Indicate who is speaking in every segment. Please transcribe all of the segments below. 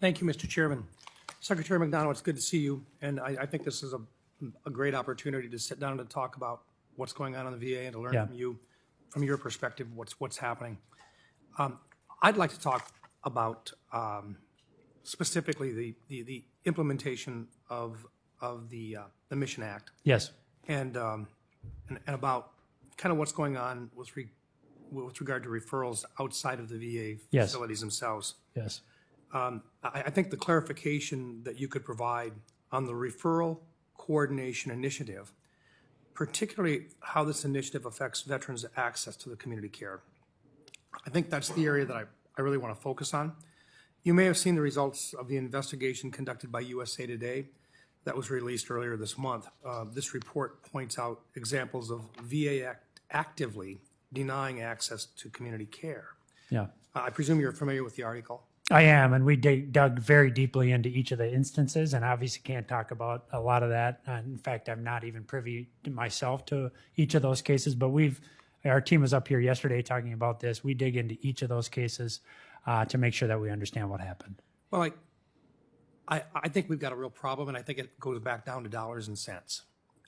Speaker 1: Thank you, Mr. Chairman. Secretary McDonald, it's good to see you, and I think this is a great opportunity to sit down and to talk about what's going on in the VA and to learn from you, from your perspective, what's happening. I'd like to talk about specifically the implementation of the Mission Act.
Speaker 2: Yes.
Speaker 1: And about kind of what's going on with regard to referrals outside of the VA facilities themselves.
Speaker 2: Yes.
Speaker 1: I think the clarification that you could provide on the referral coordination initiative, particularly how this initiative affects veterans' access to the community care. I think that's the area that I really want to focus on. You may have seen the results of the investigation conducted by USA Today that was released earlier this month. This report points out examples of VA actively denying access to community care.
Speaker 2: Yeah.
Speaker 1: I presume you're familiar with the article.
Speaker 2: I am, and we dug very deeply into each of the instances, and obviously can't talk about a lot of that. In fact, I'm not even privy to myself to each of those cases, but our team was up here yesterday talking about this. We dig into each of those cases to make sure that we understand what happened.
Speaker 1: Well, I think we've got a real problem, and I think it goes back down to dollars and cents.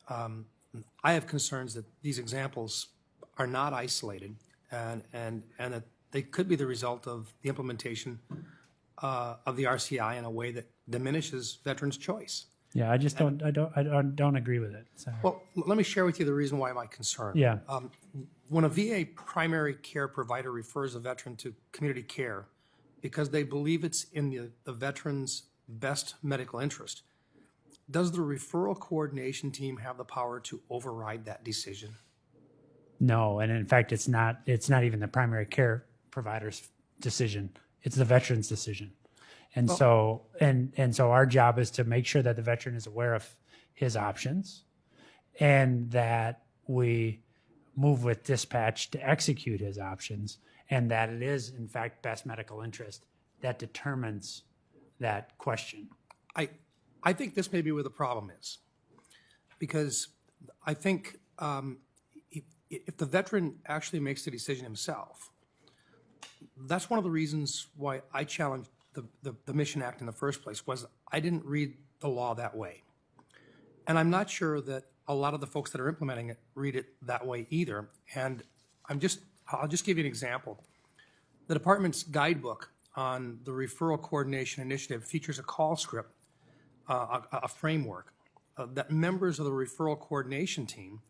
Speaker 1: I have concerns that these examples are not isolated, and that they could be the result of the implementation of the RCI in a way that diminishes veterans' choice.
Speaker 2: Yeah, I just don't agree with it. So.
Speaker 1: Well, let me share with you the reason why my concern.
Speaker 2: Yeah.
Speaker 1: When a VA primary care provider refers a veteran to community care because they believe it's in the veteran's best medical interest, does the referral coordination team have the power to override that decision?
Speaker 2: No, and in fact, it's not even the primary care provider's decision. It's the veteran's decision. And so our job is to make sure that the veteran is aware of his options and that we move with dispatch to execute his options, and that it is, in fact, best medical interest that determines that question.
Speaker 1: I think this may be where the problem is, because I think if the veteran actually makes the decision himself, that's one of the reasons why I challenged the Mission Act in the first place, was I didn't read the law that way. And I'm not sure that a lot of the folks that are implementing it read it that way either. And I'll just give you an example. The department's guidebook on the referral coordination initiative features a call script, a framework that members of the referral coordination team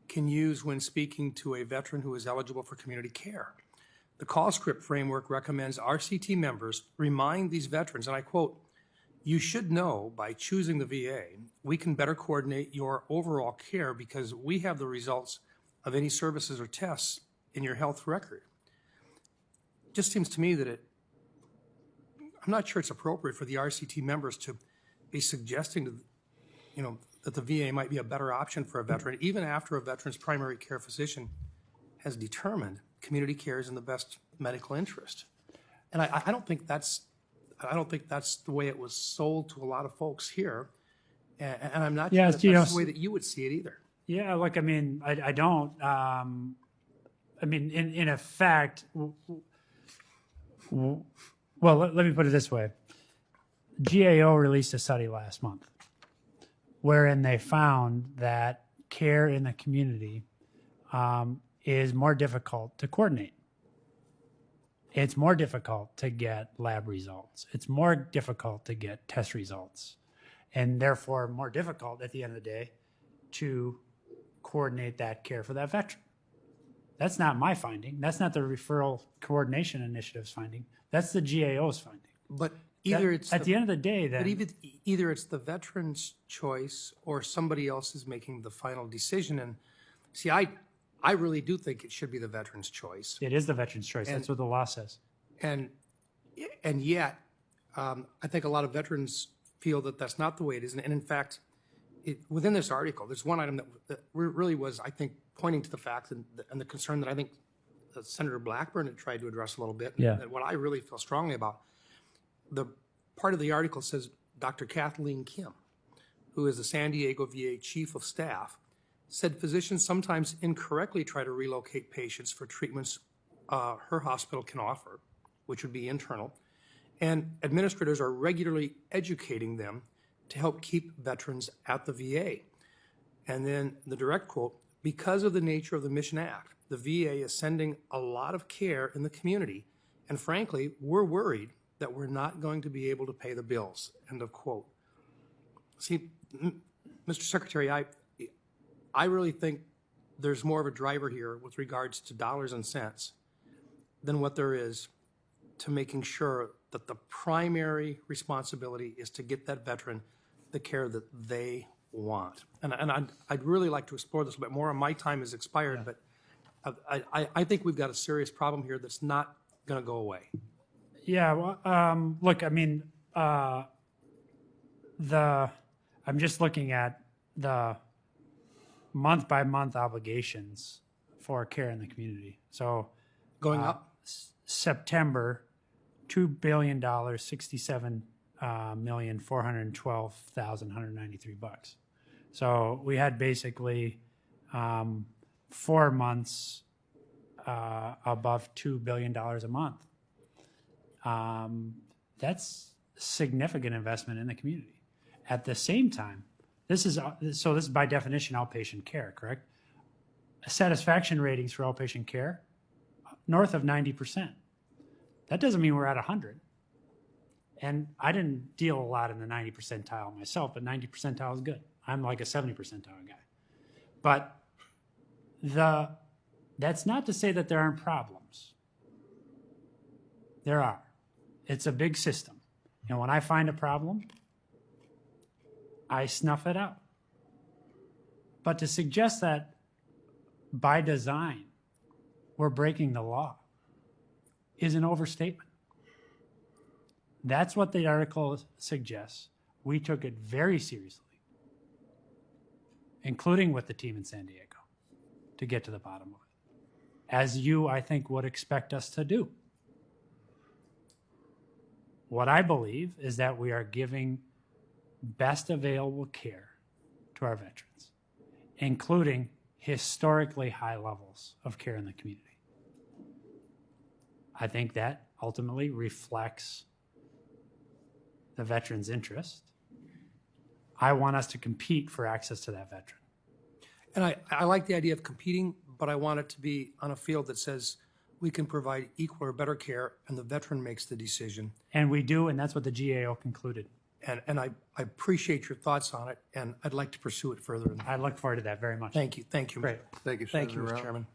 Speaker 1: can use when speaking to a veteran who is eligible for community care. The call script framework recommends RCT members remind these veterans, and I quote, "You should know by choosing the VA, we can better coordinate your overall care because we have the results of any services or tests in your health record." It just seems to me that I'm not sure it's appropriate for the RCT members to be suggesting that the VA might be a better option for a veteran, even after a veteran's primary care physician has determined community care is in the best medical interest. And I don't think that's the way it was sold to a lot of folks here. And I'm not sure that's the way that you would see it either.
Speaker 2: Yeah, look, I mean, I don't. In effect, well, let me put it this way. GAO released a study last month wherein they found that care in the community is more difficult to coordinate. It's more difficult to get lab results. It's more difficult to get test results, and therefore more difficult at the end of the day to coordinate that care for that veteran. That's not my finding. That's not the Referral Coordination Initiative's finding. That's the GAO's finding.
Speaker 1: But either
Speaker 2: at the end of the day, then.
Speaker 1: But either it's the veteran's choice or somebody else is making the final decision. And see, I really do think it should be the veteran's choice.
Speaker 2: It is the veteran's choice. That's what the law says.
Speaker 1: And yet, I think a lot of veterans feel that that's not the way it is. And in fact, within this article, there's one item that really was, I think, pointing to the fact and the concern that I think Senator Blackburn had tried to address a little bit.
Speaker 2: Yeah.
Speaker 1: And what I really feel strongly about. The part of the article says Dr. Kathleen Kim, who is the San Diego VA Chief of Staff, said physicians sometimes incorrectly try to relocate patients for treatments her hospital can offer, which would be internal, And administrators are regularly educating them to help keep veterans at the VA. And then the direct quote, because of the nature of the Mission Act, the VA is sending a lot of care in the community. And frankly, we're worried that we're not going to be able to pay the bills, end of quote. See, Mr. Secretary, I really think there's more of a driver here with regards to dollars and cents than what there is to making sure that the primary responsibility is to get that veteran the care that they want. And I'd really like to explore this a bit more. My time has expired, but I think we've got a serious problem here that's not going to go away.
Speaker 2: Yeah, well, look, I mean, I'm just looking at the month-by-month obligations for care in the community. So
Speaker 1: Going up?
Speaker 2: September, $2,067,412,193. So we had basically 4 months above $2 billion a month. That's significant investment in the community. At the same time, this is by definition outpatient care, correct? Satisfaction ratings for outpatient care, north of 90%. That doesn't mean we're at 100. And I didn't deal a lot in the 90 percentile myself, but 90 percentile is good. I'm like a 70 percentile guy. But that's not to say that there aren't problems. There are. It's a big system. And when I find a problem, I snuff it out. But to suggest that by design we're breaking the law is an overstatement. That's what the article suggests. We took it very seriously, including with the team in San Diego, to get to the bottom of it, as you, I think, would expect us to do. What I believe is that we are giving best available care to our veterans, including historically high levels of care in the community. I think that ultimately reflects the veteran's interest. I want us to compete for access to that veteran.
Speaker 1: And I like the idea of competing, but I want it to be on a field that says we can provide equal or better care, and the veteran makes the decision.
Speaker 2: And we do, and that's what the GAO concluded.
Speaker 1: And I appreciate your thoughts on it, and I'd like to pursue it further.
Speaker 2: I look forward to that very much.
Speaker 1: Thank you. Thank you.
Speaker 2: Great.
Speaker 3: Thank you,
Speaker 1: Thank you,
Speaker 3: Senator
Speaker 1: Mr.
Speaker 3: Rao.
Speaker 1: Chairman.